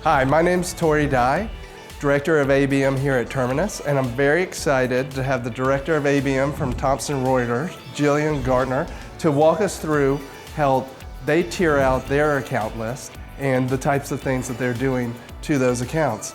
Hi, my name's Tori Dye, Director of ABM here at Terminus, and I'm very excited to have the Director of ABM from Thomson Reuters, Jillian Gartner, to walk us through how they tier out their account list and the types of things that they're doing to those accounts.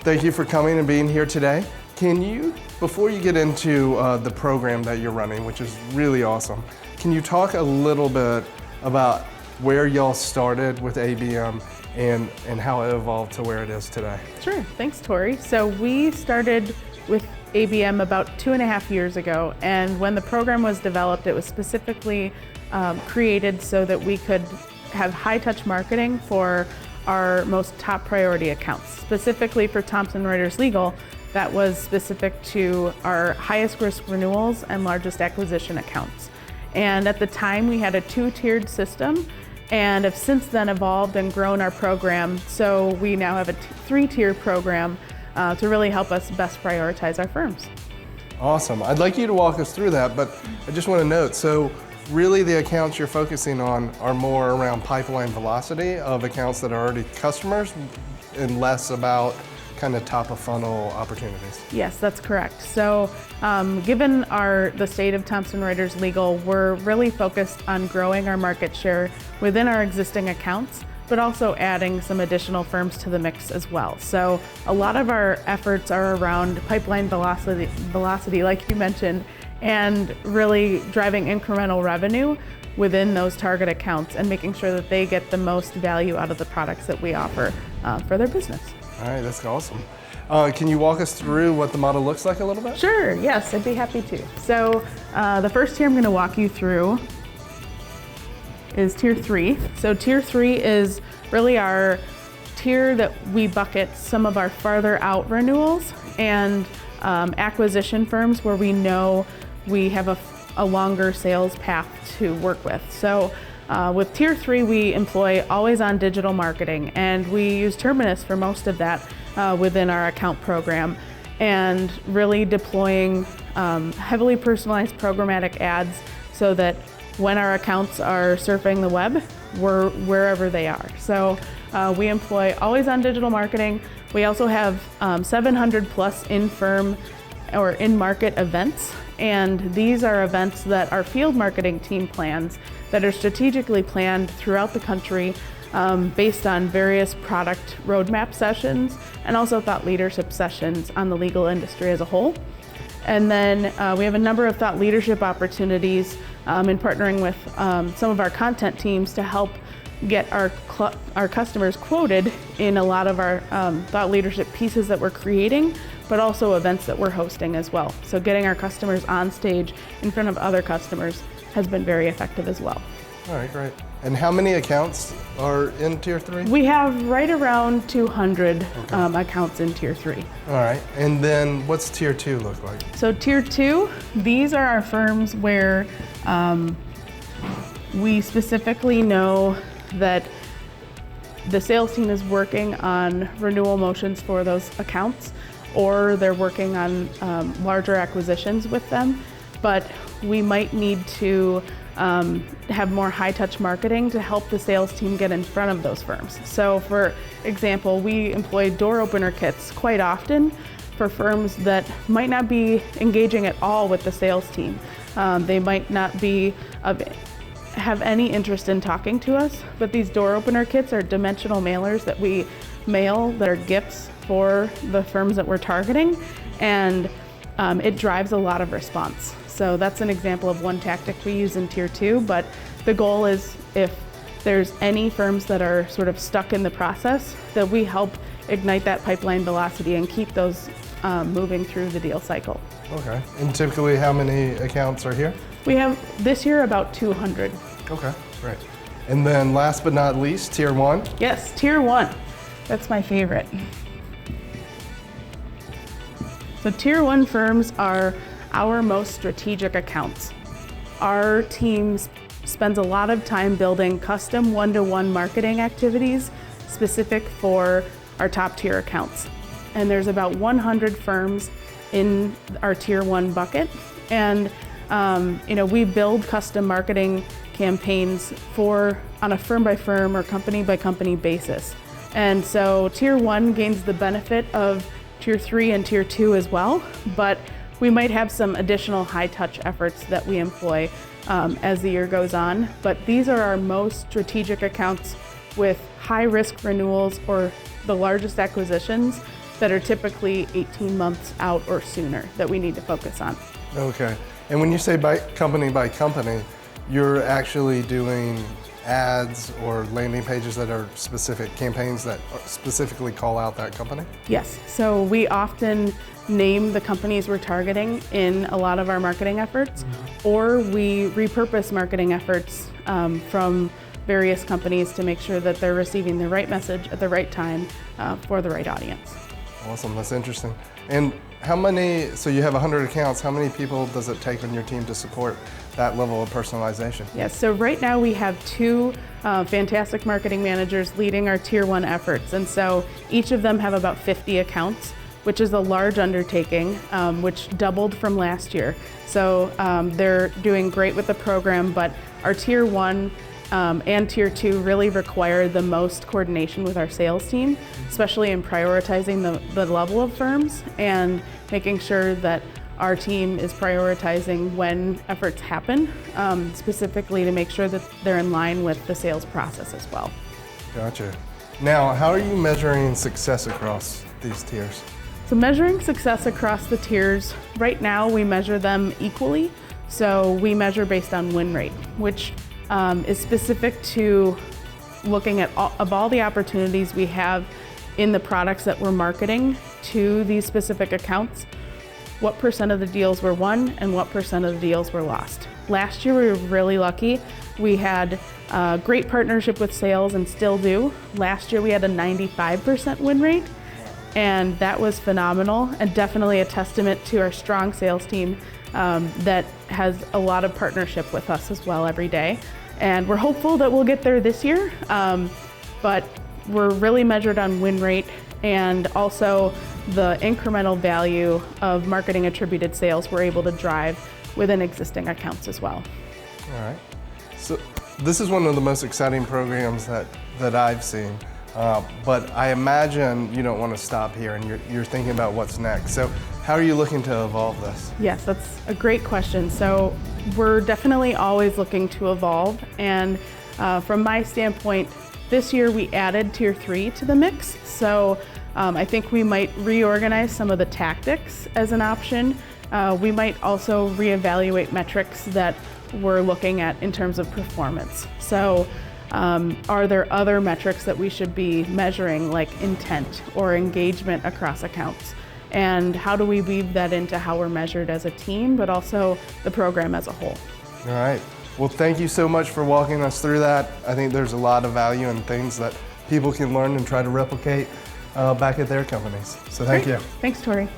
Thank you for coming and being here today. Can you, before you get into the program that you're running, which is really awesome, can you talk a little bit about where y'all started with ABM and how it evolved to where it is today? Sure, thanks Tori. So we started with ABM about 2.5 years ago, and when the program was developed, it was specifically created so that we could have high-touch marketing for our most top priority accounts. Specifically for Thomson Reuters Legal, that was specific to our highest risk renewals and largest acquisition accounts. And at the time we had a 2-tiered system, and have since then evolved and grown our program. So we now have a 3-tier program to really help us best prioritize our firms. Awesome. I'd like you to walk us through that, but I just want to note, so really the accounts you're focusing on are more around pipeline velocity of accounts that are already customers and less about kind of top of funnel opportunities. Yes, that's correct. So given the state of Thomson Reuters Legal, we're really focused on growing our market share within our existing accounts, but also adding some additional firms to the mix as well. So a lot of our efforts are around pipeline velocity, like you mentioned, and really driving incremental revenue within those target accounts and making sure that they get the most value out of the products that we offer for their business. All right, that's awesome. Can you walk us through what the model looks like a little bit? Sure, yes, I'd be happy to. So the first tier I'm going to walk you through is Tier 3. So Tier 3 is really our tier that we bucket some of our farther out renewals and acquisition firms where we know we have a longer sales path to work with. So with Tier 3, we employ always-on digital marketing, and we use Terminus for most of that within our account program, and really deploying heavily personalized programmatic ads so that when our accounts are surfing the web, we're wherever they are. So we employ always-on digital marketing. We also have 700 plus in-firm or in-market events, and these are events that our field marketing team plans that are strategically planned throughout the country based on various product roadmap sessions and also thought leadership sessions on the legal industry as a whole. And then we have a number of thought leadership opportunities in partnering with some of our content teams to help get our customers quoted in a lot of our thought leadership pieces that we're creating, but also events that we're hosting as well. So getting our customers on stage in front of other customers has been very effective as well. All right, great. And how many accounts are in Tier 3? We have right around 200 accounts in Tier 3. All right, and then what's Tier 2 look like? So Tier 2, these are our firms where we specifically know that the sales team is working on renewal motions for those accounts, or they're working on larger acquisitions with them, but we might need to have more high-touch marketing to help the sales team get in front of those firms. So for example, we employ door opener kits quite often for firms that might not be engaging at all with the sales team. They might not have any interest in talking to us, but these door opener kits are dimensional mailers that we mail that are gifts for the firms that we're targeting, and it drives a lot of response. So that's an example of one tactic we use in Tier 2, but the goal is if there's any firms that are sort of stuck in the process, that we help ignite that pipeline velocity and keep those moving through the deal cycle. Okay, and typically how many accounts are here? We have this year about 200. Okay, great. And then last but not least, Tier 1? Yes, Tier 1. That's my favorite. So Tier 1 firms are our most strategic accounts. Our team spends a lot of time building custom one-to-one marketing activities specific for our top tier accounts. And there's about 100 firms in our Tier 1 bucket. And we build custom marketing campaigns on a firm by firm or company by company basis. And so tier 1 gains the benefit of tier 3 and tier 2 as well, but we might have some additional high touch efforts that we employ as the year goes on. But these are our most strategic accounts with high risk renewals or the largest acquisitions that are typically 18 months out or sooner that we need to focus on. Okay. And when you say by company, you're actually doing ads or landing pages that are specific campaigns that specifically call out that company? Yes. So we often name the companies we're targeting in a lot of our marketing efforts, or we repurpose marketing efforts from various companies to make sure that they're receiving the right message at the right time for the right audience. Awesome, that's interesting. And how many, so you have 100 accounts, how many people does it take on your team to support that level of personalization? Yes, so right now we have 2 fantastic marketing managers leading our tier 1 efforts. And so each of them have about 50 accounts, which is a large undertaking, which doubled from last year. So they're doing great with the program, but our tier 1 and tier 2 really require the most coordination with our sales team, especially in prioritizing the level of firms and making sure that our team is prioritizing when efforts happen, specifically to make sure that they're in line with the sales process as well. Gotcha. Now, how are you measuring success across these tiers? So measuring success across the tiers, right now we measure them equally. So we measure based on win rate, which is specific to looking at all the opportunities we have in the products that we're marketing to these specific accounts. What % of the deals were won and what % of the deals were lost. Last year we were really lucky. We had a great partnership with sales and still do. Last year we had a 95% win rate, and that was phenomenal and definitely a testament to our strong sales team that has a lot of partnership with us as well every day. And we're hopeful that we'll get there this year, but we're really measured on win rate and also the incremental value of marketing attributed sales we're able to drive within existing accounts as well. All right. So this is one of the most exciting programs that I've seen, but I imagine you don't want to stop here and you're thinking about what's next. So how are you looking to evolve this? Yes, that's a great question. So we're definitely always looking to evolve, and from my standpoint, this year we added tier 3 to the mix. So I think we might reorganize some of the tactics as an option. We might also reevaluate metrics that we're looking at in terms of performance. So are there other metrics that we should be measuring, like intent or engagement across accounts? And how do we weave that into how we're measured as a team, but also the program as a whole? All right. Well, thank you so much for walking us through that. I think there's a lot of value and things that people can learn and try to replicate back at their companies. So thank you. Thanks, Tori.